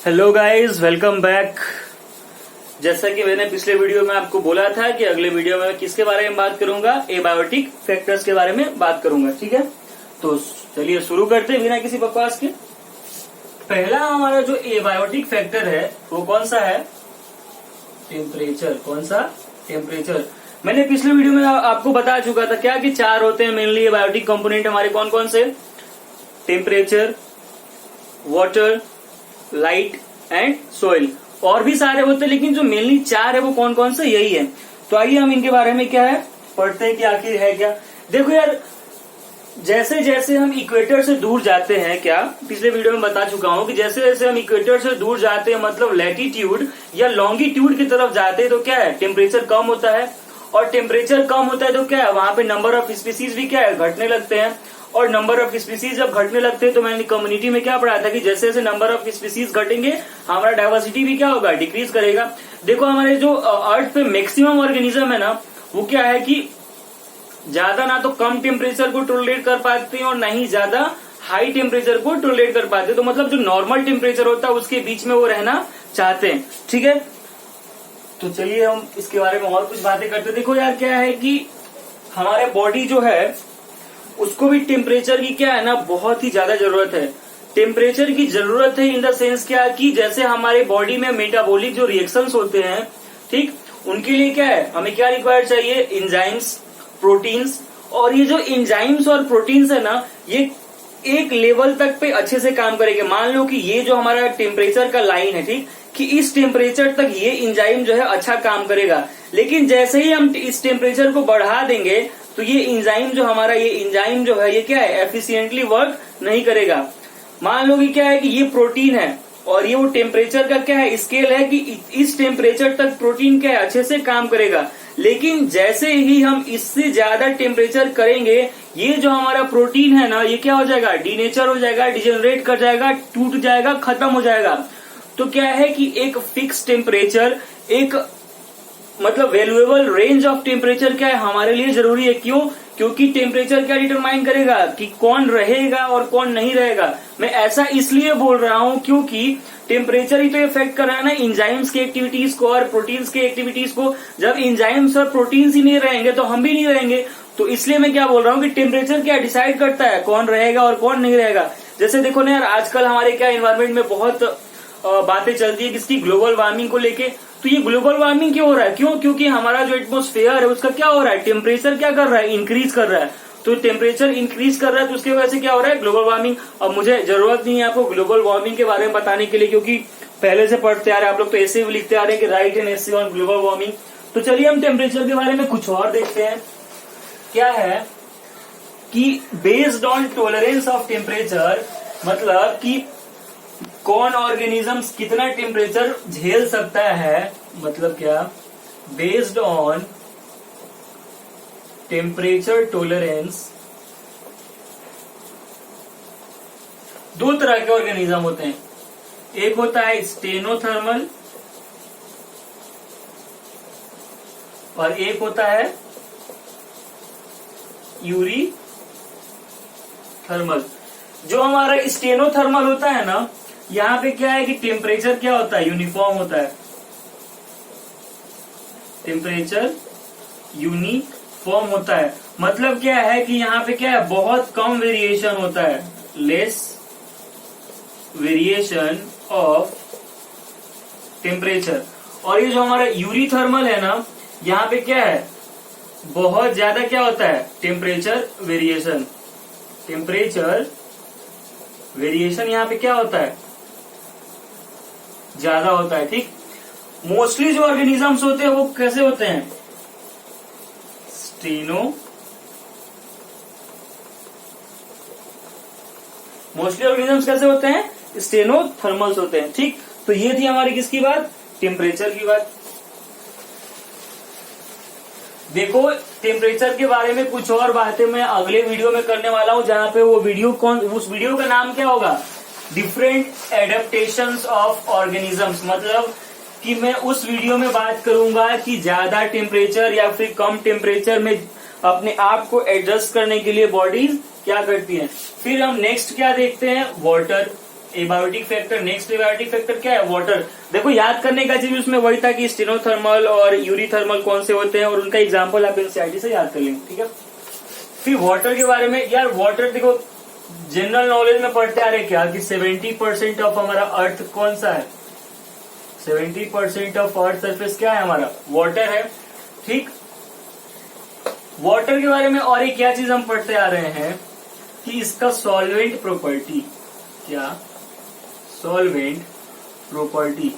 Hello guys, welcome back. जैसा कि मैंने पिछले वीडियो में आपको बोला था कि अगले वीडियो में किसके बारे में बात करूंगा, एबायोटिक फैक्टर्स के बारे में बात करूंगा। ठीक है, तो चलिए शुरू करते हैं बिना किसी बकवास के। पहला हमारा जो एबायोटिक फैक्टर है वो कौन सा है? टेम्परेचर। कौन सा? टेम्परेचर। मैंने पिछले वीडियो में आपको बता चुका था क्या कि चार होते हैं मेनली एबायोटिक कंपोनेंट हमारे। कौन कौन से? Temperature, water, light and soil. और भी सारे होते हैं लेकिन जो मेनली चार है वो कौन कौन से, यही है। तो आइए हम इनके बारे में क्या है पढ़ते हैं कि आखिर है क्या। देखो यार, जैसे जैसे हम इक्वेटर से दूर जाते हैं, क्या पिछले वीडियो में बता चुका हूं कि जैसे जैसे हम इक्वेटर से दूर जाते हैं मतलब लैटिट्यूड या लॉन्गिट्यूड की तरफ जाते हैं तो क्या है, टेम्परेचर कम होता है। और टेम्परेचर कम होता है तो क्या है, वहां पे नंबर ऑफ स्पीसीज भी क्या है, घटने लगते हैं। और नंबर ऑफ स्पीसीज जब घटने लगते हैं तो मैंने कम्युनिटी में क्या पढ़ा था कि जैसे जैसे नंबर ऑफ स्पीसीज घटेंगे हमारा डाइवर्सिटी भी क्या होगा, डिक्रीज करेगा। देखो हमारे जो अर्थ पे मैक्सिमम ऑर्गेनिज्म है ना, वो क्या है कि ज्यादा ना तो कम टेम्परेचर को टॉलरेट कर पाते हैं और ना ही ज्यादा हाई टेम्परेचर को टॉलरेट कर पाते हैं। तो मतलब जो नॉर्मल टेम्परेचर होता है उसके बीच में वो रहना चाहते हैं। ठीक है, तो चलिए हम इसके बारे में और कुछ बातें करते हैं। देखो यार, क्या है कि हमारे बॉडी जो है उसको भी टेम्परेचर की क्या है ना, बहुत ही ज्यादा जरूरत है। टेम्परेचर की जरूरत है इन द सेंस क्या कि जैसे हमारे बॉडी में मेटाबॉलिक जो रिएक्शंस होते हैं, ठीक, उनके लिए क्या है, हमें क्या रिक्वायर चाहिए, एंजाइम्स, प्रोटीन्स। और ये जो एंजाइम्स और प्रोटीन्स है ना, ये एक लेवल तक पे अच्छे से काम करेंगे। मान लो कि ये जो हमारा टेम्परेचर का लाइन है, ठीक, कि इस टेम्परेचर तक ये एंजाइम जो है अच्छा काम करेगा। लेकिन जैसे ही हम इस टेम्परेचर को बढ़ा देंगे तो ये एंजाइम जो हमारा, ये एंजाइम जो है ये क्या है, एफिशिएंटली वर्क नहीं करेगा। मान लो कि क्या है कि ये प्रोटीन है और ये वो टेम्परेचर का क्या है, स्केल है कि इस टेम्परेचर तक प्रोटीन क्या है, अच्छे से काम करेगा। लेकिन जैसे ही हम इससे ज्यादा टेम्परेचर करेंगे, ये जो हमारा प्रोटीन है ना, ये क्या हो जाएगा, डीनेचर हो जाएगा, डिजेनरेट कर जाएगा, टूट जाएगा, खत्म हो जाएगा। तो क्या है कि एक फिक्स टेम्परेचर, एक मतलब वैल्यूएबल रेंज ऑफ टेम्परेचर क्या है हमारे लिए जरूरी है। क्यों? क्योंकि टेम्परेचर क्या डिटरमाइन करेगा कि कौन रहेगा और कौन नहीं रहेगा। मैं ऐसा इसलिए बोल रहा हूं क्योंकि टेम्परेचर ही तो इफेक्ट कर रहा है ना एंजाइम्स की एक्टिविटीज को और प्रोटीन्स की एक्टिविटीज को। जब एंजाइम्स और प्रोटीन्स ही नहीं रहेंगे तो हम भी नहीं रहेंगे। तो इसलिए मैं क्या बोल रहा हूँ कि टेम्परेचर क्या डिसाइड करता है कौन रहेगा और कौन नहीं रहेगा। जैसे देखो ना यार, आजकल हमारे क्या एनवायरमेंट में बहुत बातें चलती है किसकी, ग्लोबल वार्मिंग को लेके। तो ये ग्लोबल वार्मिंग क्यों हो रहा है? क्यों? क्योंकि हमारा जो एटमॉस्फेयर है उसका क्या हो रहा है, टेम्परेचर क्या कर रहा है, इंक्रीज कर रहा है। तो टेम्परेचर इंक्रीज कर रहा है तो उसकी वजह से क्या हो रहा है, ग्लोबल वार्मिंग। अब मुझे जरूरत नहीं है आपको ग्लोबल वार्मिंग के बारे में बताने के लिए, क्योंकि पहले से पढ़ते आ रहे हैं आप लोग, तो ऐसे भी लिखते आ रहे हैं कि right an essay on global warming. तो चलिए हम टेम्परेचर के बारे में कुछ और देखते हैं। क्या है कि based on tolerance of temperature, मतलब कि कौन ऑर्गेनिजम्स कितना टेम्परेचर झेल सकता है, मतलब क्या, बेस्ड ऑन टेम्परेचर टॉलरेंस। दो तरह के ऑर्गेनिज्म होते हैं, एक होता है स्टेनोथर्मल और एक होता है यूरी थर्मल। जो हमारा स्टेनोथर्मल होता है ना, यहाँ पे क्या है कि टेम्परेचर क्या होता है, यूनिफॉर्म होता है। टेम्परेचर यूनिफॉर्म होता है, मतलब क्या है कि यहाँ पे क्या है, बहुत कम वेरिएशन होता है, लेस वेरिएशन ऑफ टेम्परेचर। और ये जो हमारा यूरी थर्मल है ना, यहाँ पे क्या है, बहुत ज्यादा क्या होता है, टेम्परेचर वेरिएशन। टेम्परेचर वेरिएशन यहाँ पे क्या होता है, ज्यादा होता है। ठीक, मोस्टली जो ऑर्गेनिजम्स होते हैं वो कैसे होते हैं, मोस्टली ऑर्गेनिजम्स कैसे होते हैं, स्टेनोथर्मल्स होते हैं। ठीक, तो ये थी हमारी किसकी बात, टेम्परेचर की बात। देखो टेम्परेचर के बारे में कुछ और बातें मैं अगले वीडियो में करने वाला हूं, जहां पे वो वीडियो उस वीडियो का नाम क्या होगा, डिफरेंट एडेप्टेशंस ऑफ ऑर्गेनिजम्स। मतलब कि मैं उस वीडियो में बात करूंगा कि ज्यादा टेम्परेचर या फिर कम टेम्परेचर में अपने आप को एडजस्ट करने के लिए बॉडीज क्या करती हैं। फिर हम नेक्स्ट क्या देखते हैं, water. Abiotic factor. Next abiotic factor क्या है? वाटर। देखो याद करने का चीज उसमें वही था कि स्टेनोथर्मल और यूरीथर्मल कौन से होते हैं और उनका एग्जांपल आप एनसीईआरटी से याद कर लेंगे, ठीक है। फिर वाटर के बारे में, यार वाटर देखो जनरल नॉलेज में पढ़ते आ रहे क्या कि 70% ऑफ हमारा अर्थ कौन सा है? 70% ऑफ अर्थ सरफेस क्या है हमारा? वाटर है, ठीक। वाटर के बारे में और एक क्या चीज हम पढ़ते आ रहे हैं कि इसका सॉल्वेंट प्रॉपर्टी। क्या? Solvent property.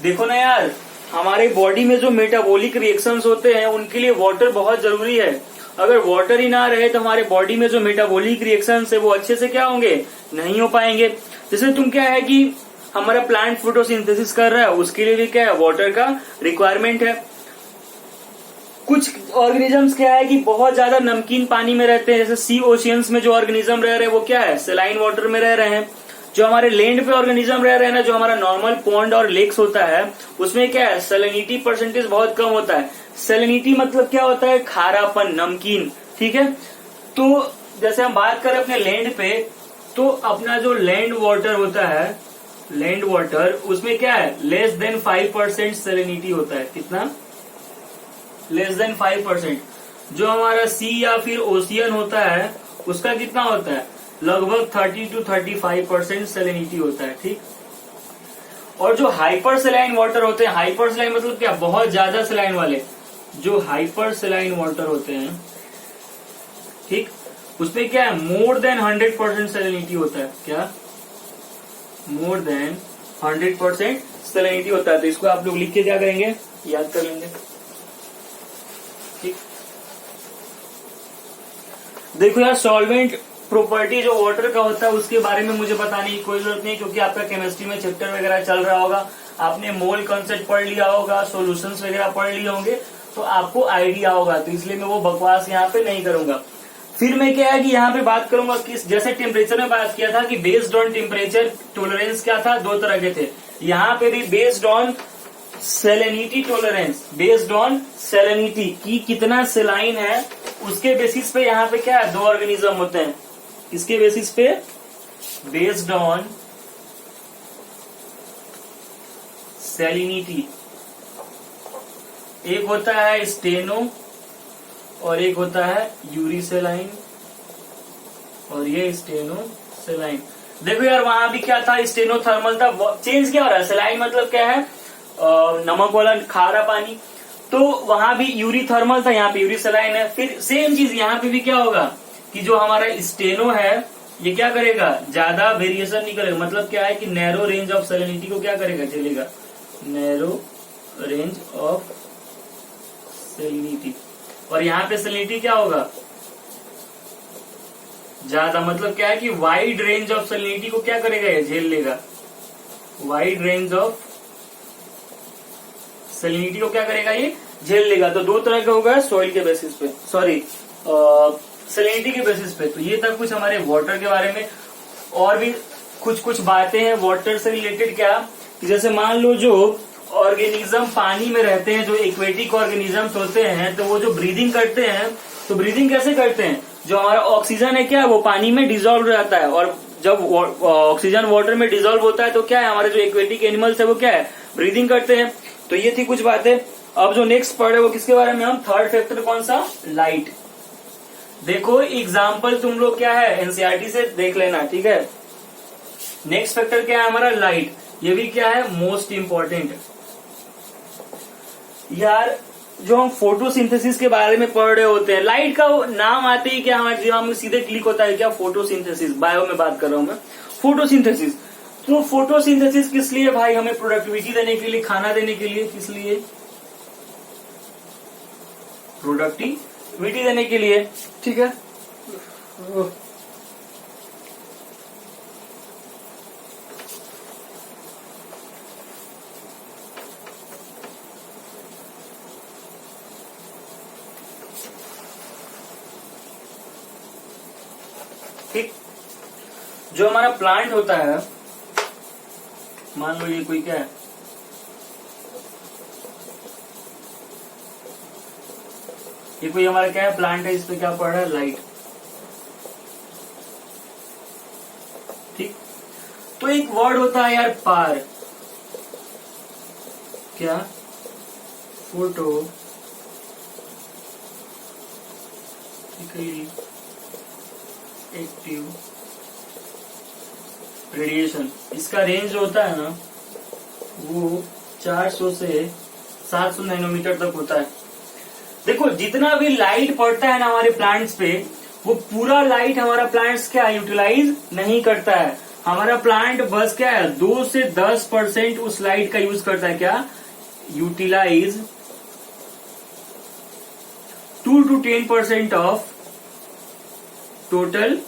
देखो ना यार, हमारे बॉडी में जो मेटाबॉलिक रिएक्शंस होते हैं उनके लिए वाटर बहुत जरूरी है। अगर वाटर ही ना रहे तो हमारे बॉडी में जो मेटाबॉलिक रिएक्शंस है वो अच्छे से क्या होंगे? नहीं हो पाएंगे। जैसे तुम क्या है कि हमारा प्लांट फोटोसिंथेसिस कर रहा है, उसके लिए भी क्या है? वाटर का रिक्वायरमेंट है। कुछ ऑर्गेनिजम्स क्या है कि बहुत ज्यादा नमकीन पानी में रहते हैं, जैसे सी ओशियंस में जो ऑर्गेनिज्म रह रहे हैं वो क्या है? सेलाइन वाटर में रह रहे हैं। जो हमारे लैंड पे ऑर्गेनिज्म रह रहे हैं ना, जो हमारा नॉर्मल पॉन्ड और लेक्स होता है उसमें क्या है? सैलिनिटी परसेंटेज बहुत कम होता है। सैलिनिटी मतलब क्या होता है? खारापन, नमकीन, ठीक है। तो जैसे हम बात करें अपने लैंड पे, तो अपना जो लैंड वाटर होता है, लैंड वाटर, उसमें क्या है? लेस देन 5% सैलिनिटी होता है। कितना? Less than 5%। जो हमारा सी या फिर ओशियन होता है उसका कितना होता है? लगभग 30 to 35% सैलिनिटी होता है, ठीक। और जो हाइपर सैलाइन वाटर होते हैं, हाइपर सैलाइन मतलब क्या? बहुत ज्यादा सैलाइन वाले, जो हाइपर सैलाइन वाटर होते हैं, ठीक, उसमें क्या है? मोर देन 100% सैलिनिटी होता है। क्या? मोर देन 100% सैलिनिटी होता है। तो इसको आप लोग लिख के क्या करेंगे? याद कर लेंगे, ठीक। देखो यार, सॉल्वेंट प्रॉपर्टी जो वाटर का होता है उसके बारे में मुझे बताने की कोई जरूरत नहीं, क्योंकि आपका केमिस्ट्री में चैप्टर वगैरह चल रहा होगा, आपने मोल कॉन्सेप्ट पढ़ लिया होगा, सॉल्यूशंस वगैरह पढ़ लिए होंगे, तो आपको आइडिया होगा। तो इसलिए मैं वो बकवास यहाँ पे नहीं करूंगा। फिर मैं क्या है कि यहाँ पे बात करूंगा कि जैसे टेम्परेचर में बात किया था कि बेस्ड ऑन टेम्परेचर टॉलरेंस क्या था? 2 तरह के थे। यहाँ पे भी based on salinity tolerance, based on salinity की कितना सेलाइन है उसके बेसिस पे यहाँ पे क्या है? 2 ऑर्गेनिज्म होते हैं। इसके बेसिस पे, बेस्ड ऑन सैलिनिटी, एक होता है स्टेनो और एक होता है यूरिसेलाइन, और ये स्टेनो सेलाइन। देखो यार, वहां भी क्या था? स्टेनोथर्मल था। चेंज क्या हो रहा है? सेलाइन मतलब क्या है? नमक वाला खारा पानी। तो वहां भी यूरीथर्मल था, यहाँ पे यूरिसेलाइन है। फिर सेम चीज यहाँ पे भी क्या होगा कि जो हमारा स्टेनो है ये क्या करेगा? ज्यादा वेरिएशन नहीं करेगा। मतलब क्या है कि नैरो रेंज ऑफ सैलिनिटी को क्या करेगा? चलेगा, नैरो रेंज ऑफ सैलिनिटी। और यहाँ पे सैलिनिटी क्या होगा? ज्यादा। मतलब क्या है कि वाइड रेंज ऑफ सैलिनिटी को क्या करेगा? ये झेल लेगा। वाइड रेंज ऑफ सैलिनिटी को क्या करेगा? ये झेल लेगा। तो 2 तरह का होगा, सॉइल के बेसिस पे, सॉरी सैलिनिटी के बेसिस पे। तो ये था कुछ हमारे वाटर के बारे में। और भी कुछ बातें हैं वाटर से रिलेटेड। क्या कि जैसे मान लो जो ऑर्गेनिज्म पानी में रहते हैं, जो एक्वेटिक ऑर्गेनिजम्स होते हैं, तो वो जो ब्रीदिंग करते हैं, तो ब्रीदिंग कैसे करते हैं? जो हमारा ऑक्सीजन है क्या, वो पानी में डिजोल्व हो जाता है, और जब ऑक्सीजन वाटर में डिजोल्व होता है तो क्या है, हमारे जो एक्वेटिक एनिमल्स है वो क्या है, ब्रीदिंग करते हैं। तो ये थी कुछ बातें। अब जो नेक्स्ट पढ़ है वो किसके बारे में? हम थर्ड फैक्टर कौन सा? लाइट। देखो एग्जाम्पल तुम लोग क्या है एनसीईआरटी से देख लेना, ठीक है। नेक्स्ट फैक्टर क्या है हमारा? लाइट। ये भी क्या है? Most important. यार जो हम फोटोसिंथेसिस के बारे में पढ़ रहे होते हैं, लाइट का नाम आते ही क्या हमारे दिमाग में सीधे क्लिक होता है क्या? फोटोसिंथेसिस। बायो में बात कर रहा हूं मैं, फोटोसिंथेसिस। तो फोटोसिंथेसिस किस लिए भाई? हमें प्रोडक्टिविटी देने के लिए, खाना देने के लिए। किस लिए? प्रोडक्टिविटी देने के लिए, ठीक है। ठीक। जो हमारा प्लांट होता है, मान लो ये कोई क्या है, ये कोई हमारा क्या है? प्लांट है। इस पे क्या पड़ रहा है? लाइट। ठीक। तो एक वर्ड होता है यार पार, क्या, फोटो एक्टिव रेडिएशन। इसका रेंज जो होता है ना वो 400 से 700 नैनोमीटर तक होता है। देखो जितना भी लाइट पड़ता है ना हमारे प्लांट्स पे, वो पूरा लाइट हमारा प्लांट्स क्या यूटिलाइज नहीं करता है। हमारा प्लांट बस क्या है 2 से 10% उस लाइट का यूज करता है, क्या utilize 2 to 10% of total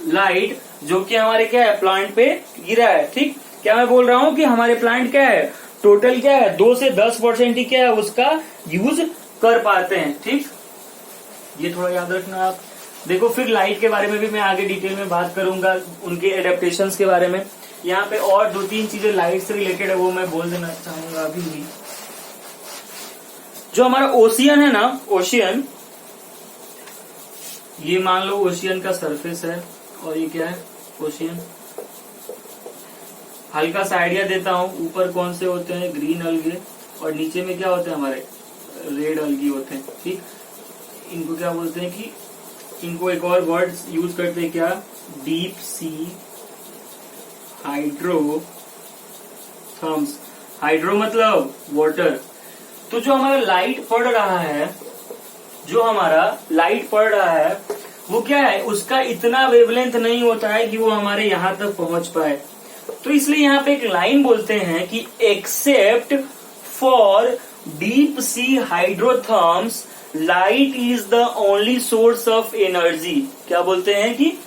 light जो कि हमारे क्या है प्लांट पे गिरा है। ठीक, क्या मैं बोल रहा हूं कि हमारे प्लांट क्या है टोटल क्या है 2 से 10% ही क्या है उसका यूज कर पाते हैं। ठीक, ये थोड़ा याद रखना आप। देखो फिर लाइट के बारे में भी मैं आगे डिटेल में बात करूंगा, उनके एडेप्टेशंस के बारे में। यहाँ पे और 2-3 चीजें लाइट से रिलेटेड है वो मैं बोल देना चाहूंगा अभी भी। जो हमारा ओशियन है ना, ओशियन, ये मान लो ओशियन का सरफेस है और ये क्या है ओशियन। हल्का सा आइडिया देता हूं, ऊपर कौन से होते हैं ग्रीन अलगे और नीचे में क्या होते हैं हमारे रेड अलगी होते हैं। ठीक, इनको क्या बोलते हैं कि इनको एक और वर्ड यूज करते हैं, क्या डीप सी हाइड्रोथर्म्स। हाइड्रो मतलब वाटर। तो जो हमारा लाइट पड़ रहा है, जो हमारा लाइट पड़ रहा है वो क्या है उसका इतना वेवलेंथ नहीं होता है कि वो हमारे यहां तक पहुंच पाए। तो इसलिए यहाँ पे एक लाइन बोलते हैं कि except for deep sea hydrotherms light is the only source of energy. क्या बोलते हैं कि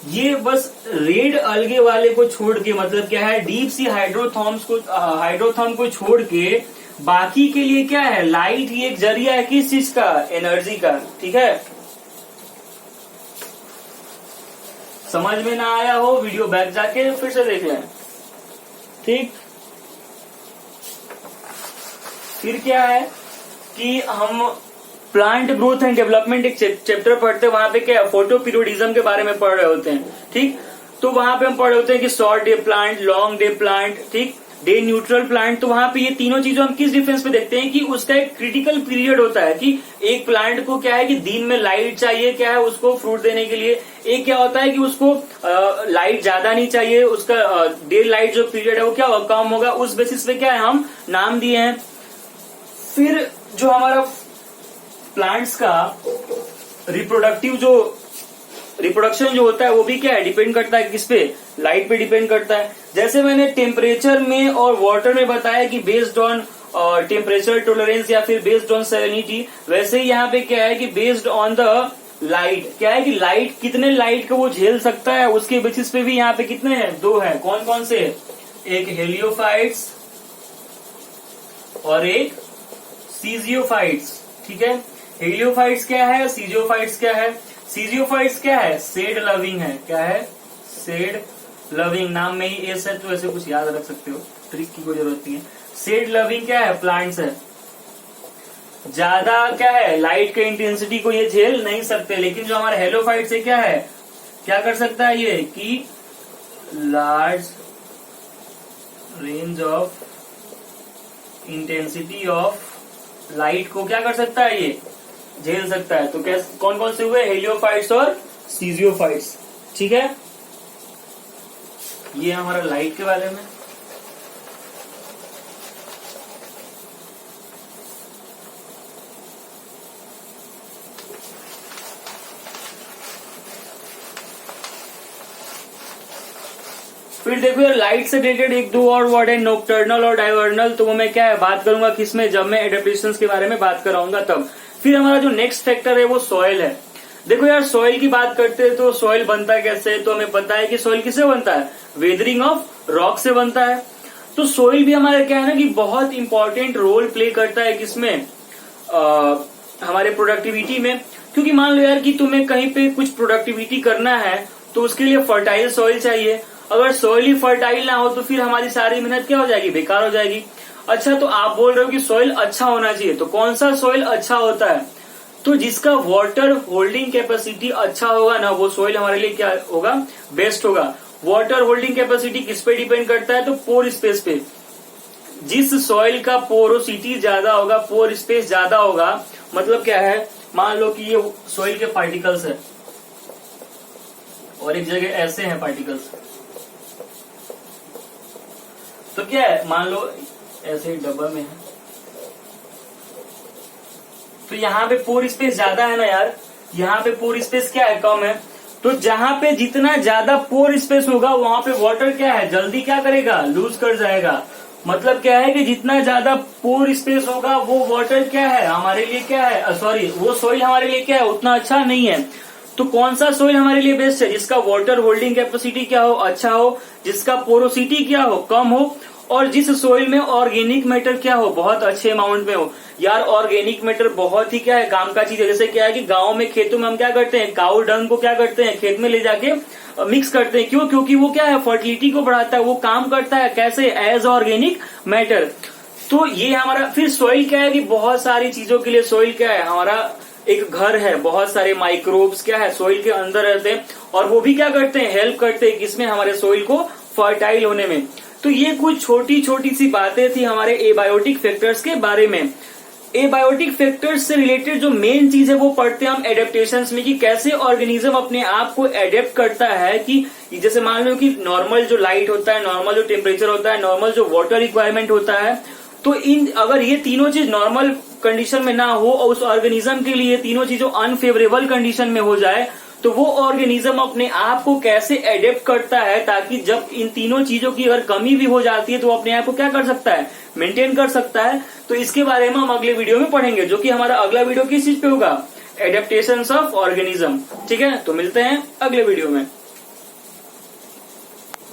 ये बस रेड अलगे वाले को छोड़ के, मतलब क्या है डीप सी हाइड्रोथर्म को छोड़ के बाकी के लिए क्या है लाइट ही एक जरिया है किस चीज का, एनर्जी का। ठीक है, समझ में ना आया हो वीडियो बैक जाके फिर से देख लें। ठीक, फिर क्या है कि हम प्लांट ग्रोथ एंड डेवलपमेंट एक चैप्टर पढ़ते हैं, वहां पे क्या फोटो पीरियोडिज्म के बारे में पढ़ रहे होते हैं। ठीक, तो वहां पे हम पढ़ रहे होते हैं कि short day plant, long day plant, ठीक, डे न्यूट्रल प्लांट। तो वहां पे ये तीनों चीजों हम किस डिफरेंस पे देखते हैं कि उसका एक क्रिटिकल पीरियड होता है कि एक प्लांट को क्या है कि दिन में लाइट चाहिए, क्या है उसको फ्रूट देने के लिए। एक क्या होता है कि उसको लाइट ज्यादा नहीं चाहिए, उसका डे लाइट जो पीरियड है वो क्या कम होगा। उस बेसिस पे क्या है हम नाम दिए हैं। फिर जो हमारा प्लांट्स का रिप्रोडक्शन जो होता है वो भी क्या है डिपेंड करता है किस पे, लाइट पे डिपेंड करता है। जैसे मैंने टेम्परेचर में और वाटर में बताया कि बेस्ड ऑन टेम्परेचर टॉलरेंस या फिर बेस्ड ऑन सैलिनिटी, वैसे ही यहाँ पे क्या है कि बेस्ड ऑन द लाइट, क्या है कि लाइट कितने लाइट को वो झेल सकता है उसके बेसिस पे भी यहाँ पे कितने हैं, 2 हैं। कौन कौन से, एक हेलियोफाइट्स और एक सीजियोफाइट्स। ठीक है, हेलियोफाइट्स क्या है, सीजियोफाइट्स क्या है। सीजियोफाइट्स क्या है, शेड लविंग है। क्या है, शेड लविंग, नाम में ही एस है तो ऐसे कुछ याद रख सकते हो, ट्रिक की कोई जरूरत नहीं है। शेड लविंग क्या है, प्लांट्स है। ज्यादा क्या है लाइट के इंटेंसिटी को ये झेल नहीं सकते, लेकिन जो हमारे हेलोफाइट्स है क्या है, क्या कर सकता है ये कि large range of intensity of light को क्या कर सकता है ये झेल सकता है। तो क्या कौन कौन से हुए, हेलियोफाइट्स और सीजियोफाइट्स। ठीक है, ये हमारा लाइट के बारे में। फिर देखो यार लाइट से रिलेटेड 1-2 और वर्ड है, नोक्टर्नल और डायवर्नल। तो वो मैं क्या है बात करूंगा किसमें, जब मैं एडेप्टेशंस के बारे में बात कराऊंगा तब। फिर हमारा जो नेक्स्ट फैक्टर है वो सॉइल है। देखो यार सॉइल की बात करते हैं तो सॉइल बनता है कैसे, तो हमें पता है कि सॉइल किससे बनता है, वेदरिंग ऑफ रॉक से बनता है। तो सॉइल भी हमारा क्या है ना कि बहुत इंपॉर्टेंट रोल प्ले करता है किसमें, हमारे प्रोडक्टिविटी में। क्योंकि मान लो यार कि तुम्हें कहीं पे कुछ प्रोडक्टिविटी करना है तो उसके लिए फर्टाइल सॉइल चाहिए। अगर सॉइल ही फर्टाइल ना हो तो फिर हमारी सारी मेहनत क्या हो जाएगी, बेकार हो जाएगी। अच्छा, तो आप बोल रहे हो कि सॉइल अच्छा होना चाहिए, तो कौन सा सॉइल अच्छा होता है, तो जिसका वाटर होल्डिंग कैपेसिटी अच्छा होगा ना वो सॉइल हमारे लिए क्या होगा, बेस्ट होगा। वाटर होल्डिंग कैपेसिटी किस पे डिपेंड करता है? तो पोर स्पेस पे। जिस सॉइल का पोरोसिटी ज्यादा होगा, पोर स्पेस ज्यादा होगा, मतलब क्या है, मान लो कि ये सॉइल के पार्टिकल्स है और एक जगह ऐसे हैं पार्टिकल्स, तो क्या है, मान लो ऐसे ही डब्बा में है, तो यहाँ पे पोर स्पेस ज्यादा है ना यार, यहाँ पे पोर स्पेस क्या है, कम है। तो जहां पे जितना ज्यादा पोर स्पेस होगा वहां पे वाटर क्या है, जल्दी क्या करेगा, लूज कर जाएगा। मतलब क्या है कि जितना ज्यादा पोर स्पेस होगा वो वाटर क्या है हमारे लिए, क्या है, सॉरी, वो सोइल हमारे लिए क्या है, उतना अच्छा नहीं है। तो कौन सा सोइल हमारे लिए बेस्ट है? जिसका वाटर होल्डिंग कैपेसिटी क्या हो, अच्छा हो, जिसका पोरोसिटी क्या हो, कम हो, और जिस सोइल में ऑर्गेनिक मैटर क्या हो, बहुत अच्छे अमाउंट में हो। यार ऑर्गेनिक मैटर बहुत ही क्या है, काम का चीज है। जैसे क्या है कि गांव में, खेतों में हम क्या करते हैं, काऊ डंग को क्या करते हैं, खेत में ले जाके मिक्स करते हैं। क्यों? क्योंकि वो क्या है, फर्टिलिटी को बढ़ाता है, वो काम करता है कैसे, एज ऑर्गेनिक मैटर। तो ये हमारा, फिर सोइल क्या है कि बहुत सारी चीजों के लिए सोइल क्या है, हमारा एक घर है, बहुत सारे माइक्रोब्स क्या है सोइल के अंदर रहते हैं, और वो भी क्या करते हैं, हेल्प करते हैं किसमें, हमारे सोइल को फर्टाइल होने में। तो ये कुछ छोटी छोटी सी बातें थी हमारे एबायोटिक फैक्टर्स के बारे में। एबायोटिक फैक्टर्स से रिलेटेड जो मेन चीज है वो पढ़ते हैं हम एडेप्टेशंस में, कि कैसे ऑर्गेनिज्म अपने आप को एडेप्ट करता है। कि जैसे मान लो कि नॉर्मल जो लाइट होता है, नॉर्मल जो टेम्परेचर होता है, नॉर्मल जो वाटर रिक्वायरमेंट होता है, तो इन अगर ये तीनों चीज नॉर्मल कंडीशन में ना हो और उस ऑर्गेनिज्म के लिए तीनों चीजों अनफेवरेबल कंडीशन में हो जाए, तो वो ऑर्गेनिज्म अपने आप को कैसे एडेप्ट करता है, ताकि जब इन तीनों चीजों की अगर कमी भी हो जाती है तो वो अपने आप को क्या कर सकता है, मेंटेन कर सकता है। तो इसके बारे में हम अगले वीडियो में पढ़ेंगे, जो कि हमारा अगला वीडियो किस चीज पे होगा, एडेप्टेशंस ऑफ ऑर्गेनिज्म। ठीक है, तो मिलते हैं अगले वीडियो में।